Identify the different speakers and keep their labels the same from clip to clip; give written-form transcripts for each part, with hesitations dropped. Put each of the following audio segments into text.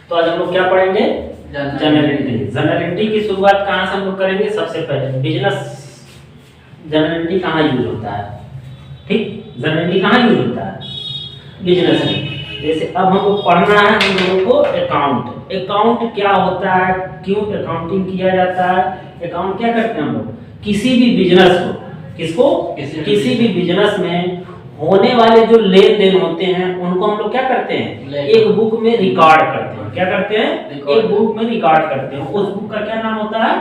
Speaker 1: तो आज हम लोग क्या पढ़ेंगे? General entry. जनरल एंट्री की शुरुआत कहाँ से हम लोग करेंगे? सबसे पहले बिजनेस जनरल एंट्री कहाँ यूज होता है? ठीक, जनरल एंट्री कहाँ यूज होता है? बिजनेस में। जैसे अब हमको पढ़ना है हम लोगों को अकाउंट। अकाउंट क्या होता है, क्यों अकाउंटिंग किया जाता है, अकाउंट क्या करते हैं हम लोग? किसी भी बिजनेस को, किसको? किसी भी बिजनेस में होने वाले जो लेन देन होते हैं उनको हम लोग क्या करते हैं? एक बुक में रिकॉर्ड करते हैं। क्या करते हैं? एक बुक में रिकॉर्ड करते हैं। उस बुक का क्या नाम होता है?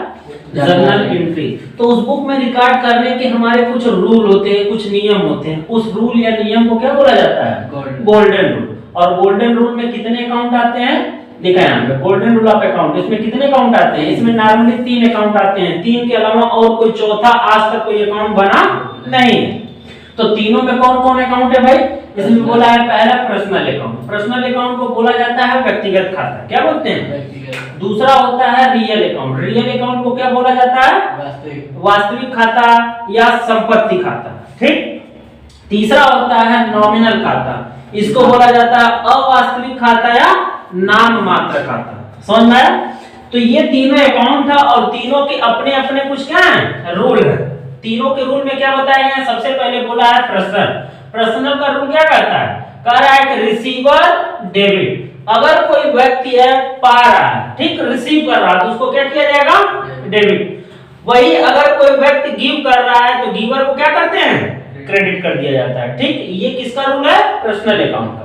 Speaker 1: Journal entry. तो उस बुक में रिकॉर्ड करने के हमारे कुछ रूल होते हैं, कुछ नियम होते हैं। उस रूल या नियम को क्या बोला जाता है? Golden rule. और गोल्डन रूल में कितने अकाउंट आते हैं? देखा यहाँ पे गोल्डन रूल ऑफ अकाउंट, इसमें कितने अकाउंट आते हैं? इसमें नॉर्मली 3 अकाउंट आते हैं। 3 के अलावा और कोई चौथा आज तक कोई अकाउंट बना नहीं है। तो तीनों में कौन कौन अकाउंट है भाई? इसमें बोला है पहला पर्सनल अकाउंट। पर्सनल अकाउंट को बोला जाता है व्यक्तिगत खाता। क्या बोलते हैं? दूसरा होता है रियल अकाउंट। रियल अकाउंट को क्या बोला जाता है? वास्तविक खाता या संपत्ति खाता। ठीक। तीसरा होता है नॉमिनल खाता। इसको बोला जाता है अवास्तविक खाता या नाम मात्र खाता। समझ में आया? तो ये तीनों अकाउंट है और तीनों के अपने अपने कुछ क्या है? रूल है। तीनों के रूल में क्या बताया गया? सबसे पहले बोला है पर्सनल। पर्सनल का रूल क्या कहता है? कह रहा है कि रिसीवर डेबिट। अगर कोई व्यक्ति है पा रहा है, ठीक, रिसीव कर रहा है तो उसको क्या किया जाएगा? डेबिट। वही अगर कोई व्यक्ति गिव कर रहा है तो गिवर को क्या करते हैं? क्रेडिट कर दिया जाता है। ठीक, ये किसका रूल है? पर्सनल अकाउंट का।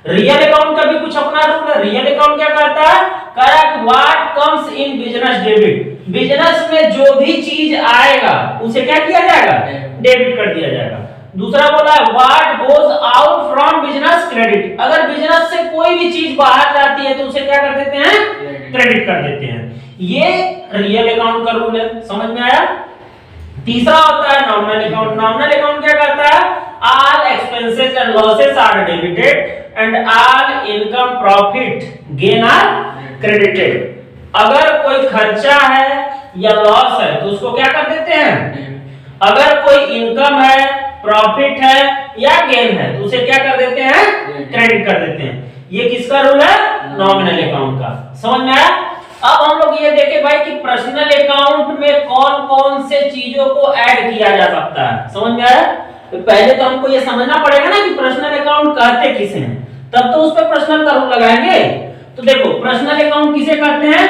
Speaker 1: रियल अकाउंट का भी कुछ अपना रूल है। रियल अकाउंट क्या कहता है? कह रहा है what comes in business debit. Business में जो भी चीज आएगा उसे क्या किया जाएगा? डेबिट कर दिया जाएगा। दूसरा बोला है what goes out from business credit. अगर बिजनेस से कोई भी चीज बाहर जाती है तो उसे क्या कर देते हैं? क्रेडिट कर देते हैं। ये रियल अकाउंट का रूल है। समझ में आया? तीसरा होता है नॉमिनल अकाउंट। नॉमिनल अकाउंट क्या करता है? All expenses and losses are debited and all income profit gain are credited. अगर कोई खर्चा है या लॉस है तो उसको क्या कर देते हैं? अगर कोई इनकम है, प्रॉफिट है या गेन है तो उसे क्या कर देते हैं? क्रेडिट कर देते हैं। ये किसका रूल है? नॉमिनल अकाउंट का। समझ में आया? अब हम लोग ये देखें भाई कि पर्सनल अकाउंट में कौन कौन से चीजों को ऐड किया जा सकता है। समझ में आया? तो पहले तो हमको ये समझना पड़ेगा ना कि पर्सनल अकाउंट कहते किसे हैं, तब तो उस पर पर्सनल का रूल लगाएंगे। तो देखो पर्सनल अकाउंट किसे कहते हैं?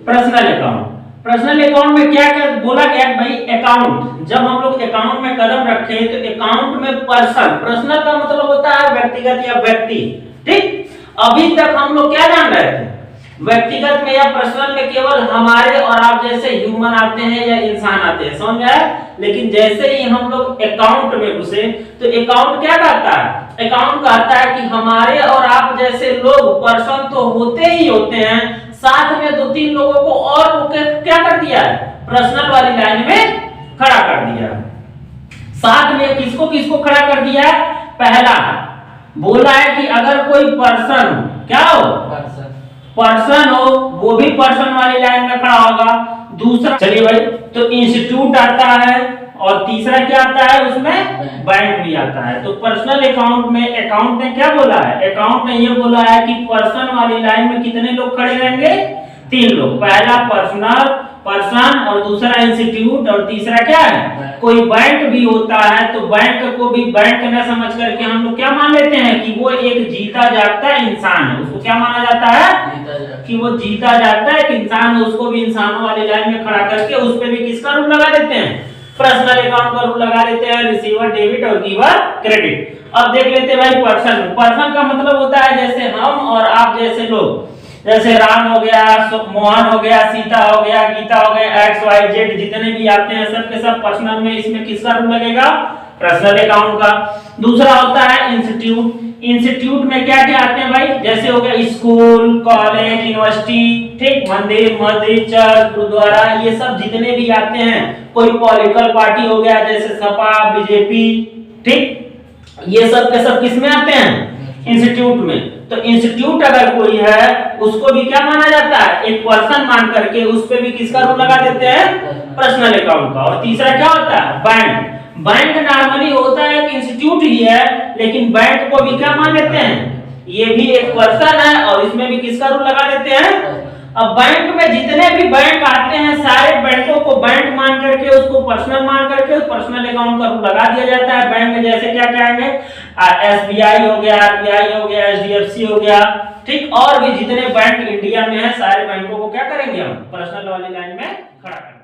Speaker 1: Personal account. पर्सनल अकाउंट में क्या क्या बोला गया भाई? अकाउंट। जब हम लोग अकाउंट में कदम रखते हैं तो अकाउंट में पर्सन, पर्सनल का मतलब होता है व्यक्तिगत या व्यक्ति। ठीक, अभी तक हम लोग क्या जान रहे थे? व्यक्तिगत में या पर्सनल में केवल हमारे और आप जैसे ह्यूमन आते हैं या इंसान आते हैं। समझ आया? लेकिन जैसे ही हम लोग अकाउंट में घुसे तो अकाउंट क्या कहता है? अकाउंट कहता है कि हमारे और आप जैसे लोग पर्सन तो होते ही होते हैं, साथ में 2-3 लोगों को और क्या कर दिया है? पर्सनल वाली लाइन में खड़ा कर दिया। साथ में किसको किसको खड़ा कर दिया? पहला बोला है कि अगर कोई पर्सन क्या हो? पर्सन हो वो भी पर्सन वाली लाइन में खड़ा होगा। दूसरा चलिए भाई तो इंस्टीट्यूट आता है और तीसरा क्या आता है? उसमें बैंक भी आता है। तो पर्सनल अकाउंट में अकाउंट ने क्या बोला है? अकाउंट ने ये बोला है कि पर्सन वाली लाइन में कितने लोग खड़े रहेंगे? 3 लोग। पहला पर्सनल पर्सन और दूसरा इंस्टीट्यूट और तीसरा क्या है? कोई बैंक भी होता है तो बैंक को भी बैंक न समझ करके हम लोग क्या मान लेते हैं कि वो एक जीता जागता इंसान है। उसको क्या माना जाता है? कि वो जीता जागता एक इंसान है। उसको भी इंसानों वाली लाइन में खड़ा करके उस पे भी किसका रूल लगा देते हैं? पर्सनल अकाउंट का रूल लगा देते हैं, रिसीवर डेबिट और गिवर क्रेडिट। अब देख लेते हैं भाई पर्सन। पर्सन का मतलब होता है जैसे हम और आप जैसे लोग, जैसे राम हो गया, मोहन हो गया, सीता हो गया, गीता हो गया, एक्स वाई जेड जितने भी आते हैं सब के सब पर्सनल में। इसमें किसका रूल लगेगा? पर्सनल अकाउंट का। दूसरा होता है इंस्टीट्यूट। इंस्टीट्यूट में क्या क्या आते हैं भाई? जैसे हो गया स्कूल, कॉलेज, यूनिवर्सिटी, ठीक, मंदिर, मस्जिद, चर्च, गुरुद्वारा, ये सब जितने भी आते हैं। कोई पॉलिटिकल पार्टी हो गया जैसे सपा, बीजेपी, ठीक, ये सब के सब किसमें आते हैं? इंस्टीट्यूट में। तो इंस्टीट्यूट अगर कोई है उसको भी क्या माना जाता है? एक पर्सन मान करके उस पे भी किसका रूल लगा देते हैं? पर्सनल अकाउंट का। और तीसरा क्या होता है? बैंक। बैंक नॉर्मली होता है एक इंस्टीट्यूट ही है, लेकिन बैंक को भी क्या मान लेते हैं, ये भी एक पर्सन है और इसमें भी किसका रूल लगा देते हैं। अब बैंक में जितने भी बैंक आते हैं सारे बैंकों को बैंक मान करके उसको पर्सनल मान करके पर्सनल अकाउंट का रूल लगा दिया जाता है। बैंक में जैसे क्या क्या आएंगे, एसबीआई हो गया, आरबीआई हो गया, एचडीएफसी हो गया, ठीक, और भी जितने बैंक इंडिया में है सारे बैंकों को क्या करेंगे हम पर्सनल वाली लाइन में खड़ा करेंगे।